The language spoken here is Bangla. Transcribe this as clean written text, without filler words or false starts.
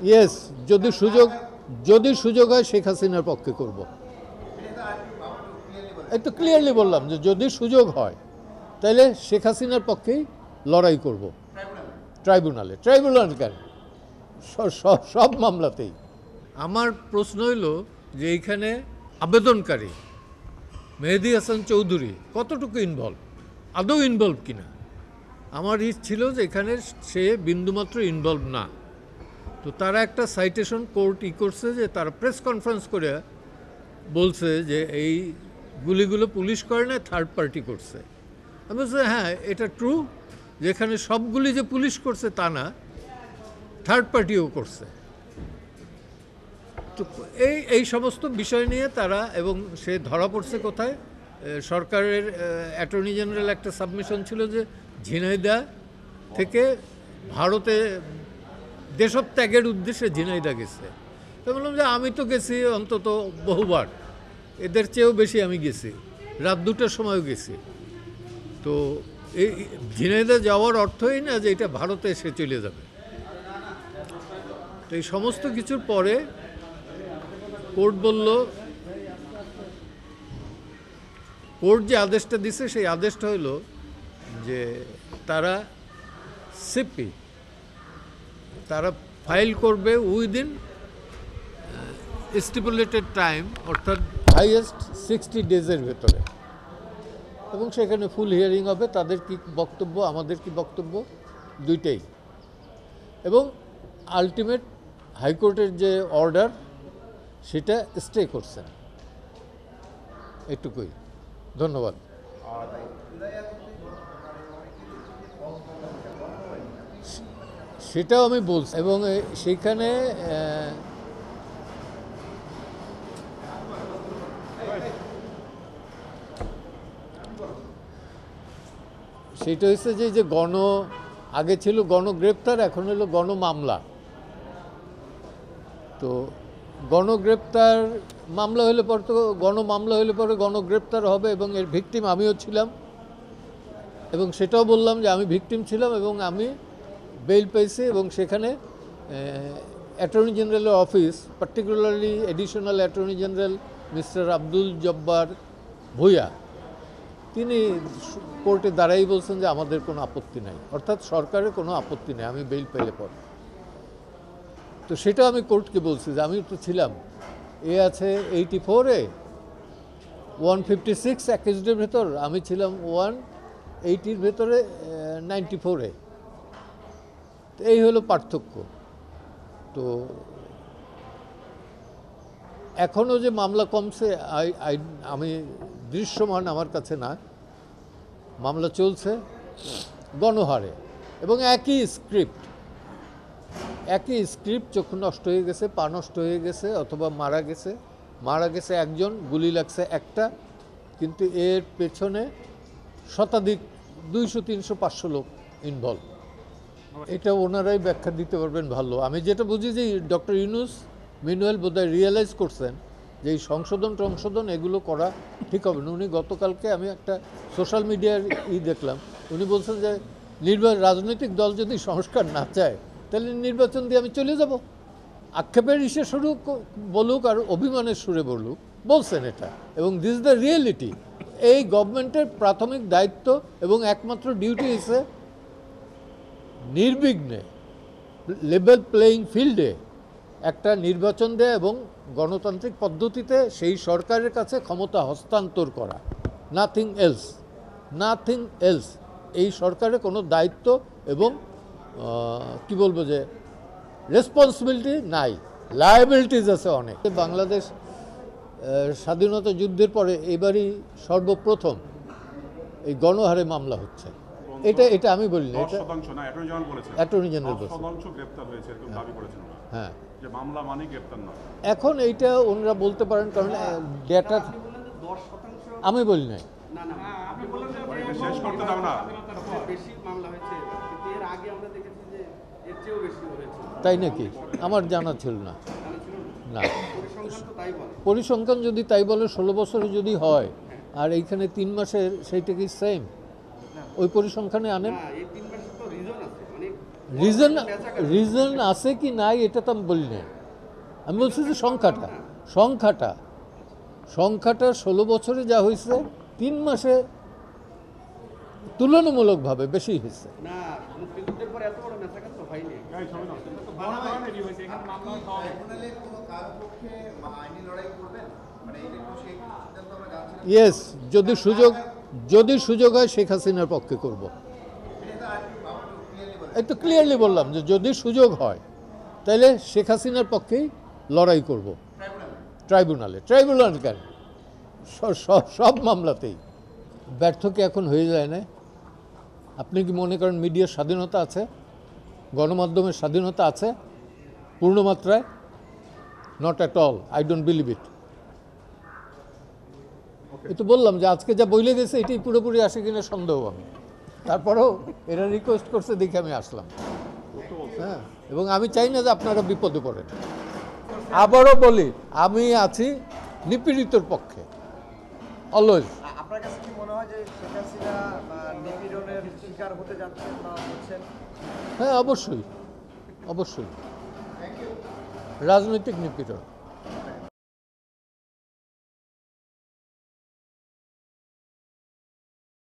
ইয়েস, যদি সুযোগ হয় শেখ হাসিনার পক্ষে করব। এই তো ক্লিয়ারলি বললাম যে যদি সুযোগ হয় তাহলে শেখ হাসিনার পক্ষেই লড়াই করব। ট্রাইব্যুনাল কেন, সব মামলাতেই। আমার প্রশ্ন হইল যে এইখানে আবেদনকারী মেহেদী হাসান চৌধুরী কতটুকু ইনভলভ, আদৌ ইনভলভ কিনা। আমার ছিল যে এখানে সে বিন্দুমাত্র ইনভলভ না। তো তারা একটা সাইটেশন কোর্ট করছে যে তারা প্রেস কনফারেন্স করে বলছে যে এই গুলিগুলো পুলিশ করে না, থার্ড পার্টি করছে। আমি বলছি হ্যাঁ এটা ট্রু, যেখানে সবগুলি যে পুলিশ করছে তা না, থার্ড পার্টিও করছে। তো এই সমস্ত বিষয় নিয়ে তারা, এবং সে ধরা পড়ছে কোথায়, সরকারের অ্যাটর্নি জেনারেল একটা সাবমিশন ছিল যে ঝিনাইদহ থেকে ভারতে দেশত্যাগের উদ্দেশ্যে ঝিনাইদহ গেছে। তো বললাম যে আমি তো গেছি অন্তত বহুবার, এদের চেয়েও বেশি আমি গেছি, রাত 2টার সময়ও গেছি। তো এই ঝিনাইদহ যাওয়ার অর্থই না যে এটা ভারতে এসে চলে যাবে। তো এই সমস্ত কিছুর পরে কোর্ট বলল, কোর্ট যে আদেশটা দিছে সেই আদেশটা হইল যে তারা সিপি তারা ফাইল করবে উইদিন স্টিপুলেটেড টাইম, অর্থাৎ হাইয়েস্ট 60 ডেজের ভেতরে, এবং সেখানে ফুল হিয়ারিং হবে, তাদের কি বক্তব্য আমাদের কি বক্তব্য দুইটাই, এবং আলটিমেট হাইকোর্টের যে অর্ডার সেটা স্টে করছেন। এটুকুই, ধন্যবাদ। সেটাও আমি বলছি, এবং সেইখানে সেটা হচ্ছে যে আগে ছিল গণগ্রেপ্তার, এখন হলো গণমামলা। তো গণগ্রেপ্তার মামলা হলে পরে তো গণমামলা হলে পরে গণগ্রেপ্তার হবে, এবং এর ভিকটিম আমিও ছিলাম, এবং সেটাও বললাম যে আমি ভিকটিম ছিলাম এবং আমি বেইল পেয়েছি। এবং সেখানে অ্যাটর্নি জেনারেলের office, particularly additional attorney general mister Abdul Jabbar Bhuiyan, তিনি কোর্টে দাঁড়াই বলছেন যে আমাদের কোনো আপত্তি নাই, অর্থাৎ সরকারের কোনো আপত্তি নেই আমি বেইল পেলে পর। তো সেটা আমি কোর্টকে বলছি যে আমি তো ছিলাম, এ আছে 84-এ, 156 অ্যাকিউজডের ভেতর, আমি ছিলাম 180-র ভেতরে 94-এ। তো এই হলো পার্থক্য। তো এখনও যে মামলা কমছে আমি দৃশ্যমান আমার কাছে না, মামলা চলছে গণহারে, এবং একই স্ক্রিপ্ট, চক্ষু নষ্ট হয়ে গেছে, পা নষ্ট হয়ে গেছে, অথবা মারা গেছে একজন, গুলি লাগছে একটা, কিন্তু এর পেছনে শতাধিক 200, 300, 500 লোক ইনভলভ। এটা ওনারাই ব্যাখ্যা দিতে পারবেন ভালো। আমি যেটা বুঝি যে ডক্টর ইউনূস মিনুয়েল বোধহয় রিয়েলাইজ করছেন যে এই সংশোধন এগুলো করা ঠিক হবে না। উনি গতকালকে আমি একটা সোশ্যাল মিডিয়ার দেখলাম, উনি বলছেন যে রাজনৈতিক দল যদি সংস্কার না চায় তাহলে নির্বাচন দিয়ে আমি চলে যাব। আক্ষেপের সুরে বলুক আর অভিমানের সুরে বলছেন এটা, এবং দিস ইজ দ্য রিয়েলিটি। এই গভর্নমেন্টের প্রাথমিক দায়িত্ব এবং একমাত্র ডিউটি হচ্ছে নির্বিঘ্নে লেভেল প্লেয়িং ফিল্ডে একটা নির্বাচন দেয় এবং গণতান্ত্রিক পদ্ধতিতে সেই সরকারের কাছে ক্ষমতা হস্তান্তর করা, নাথিং এলস। এই সরকারের কোনো দায়িত্ব এবং কি বলবো যে রেসপন্সিবিলিটি নাই, লায়াবিলিটিস আছে অনেক। বাংলাদেশ স্বাধীনতা যুদ্ধের পরে এবারই সর্বপ্রথম এই গণহারে মামলা হচ্ছে। এটা আমি বলিনি, এটা অ্যাটর্নি জেনারেল বলেছেন। হ্যাঁ, এখন এইটা ওনারা বলতে পারেন, কারণ ডেটা আমি বলি নাই। তাই নাকি? আমার জানা ছিল না। পরিসংখ্যান যদি তাই বলে 16 বছরে যদি হয়, আর এইখানে 3 মাসের, সেইটা কি সেম? ওই পরিসংখ্যানে আনেন। রিজন আছে কি নাই এটা তো আমি বলি না। আমি বলছি যে সংখ্যাটা 16 বছরে যা হয়েছে 3 মাসে তুলনামূলকভাবে বেশি হয়েছে। ইয়েস, যদি সুযোগ হয় শেখ হাসিনার পক্ষে করব। এই তো ক্লিয়ারলি বললাম যে যদি সুযোগ হয় তাহলে শেখ হাসিনার পক্ষেই লড়াই করব। ট্রাইব্যুনাল কেন, সব মামলাতেই। ব্যর্থ কি এখন হয়ে যায় না? আপনি কি মনে করেন মিডিয়ার স্বাধীনতা আছে, গণমাধ্যমের স্বাধীনতা আছে পূর্ণ মাত্রায়? Not at all, I don't believe it. এই তো বললাম যে আজকে যা বইলে গেছে এটাই পুরোপুরি আসে কিনা সন্দেহ আমি। তারপরেও এরা রিকোয়েস্ট করছে দেখে আমি আসলাম। হ্যাঁ, এবং আমি চাই না যে আপনারা বিপদে পড়েন। আবারও বলি, আমি আছি নিপীড়িতর পক্ষে অলওয়েজ। আপনার কাছে কি মনে হয় যে শেখ হাসিনা নিপীড়নের শিকার হতে যাচ্ছেন বা হচ্ছেন? হ্যাঁ, অবশ্যই রাজনৈতিক নিপীড়ন।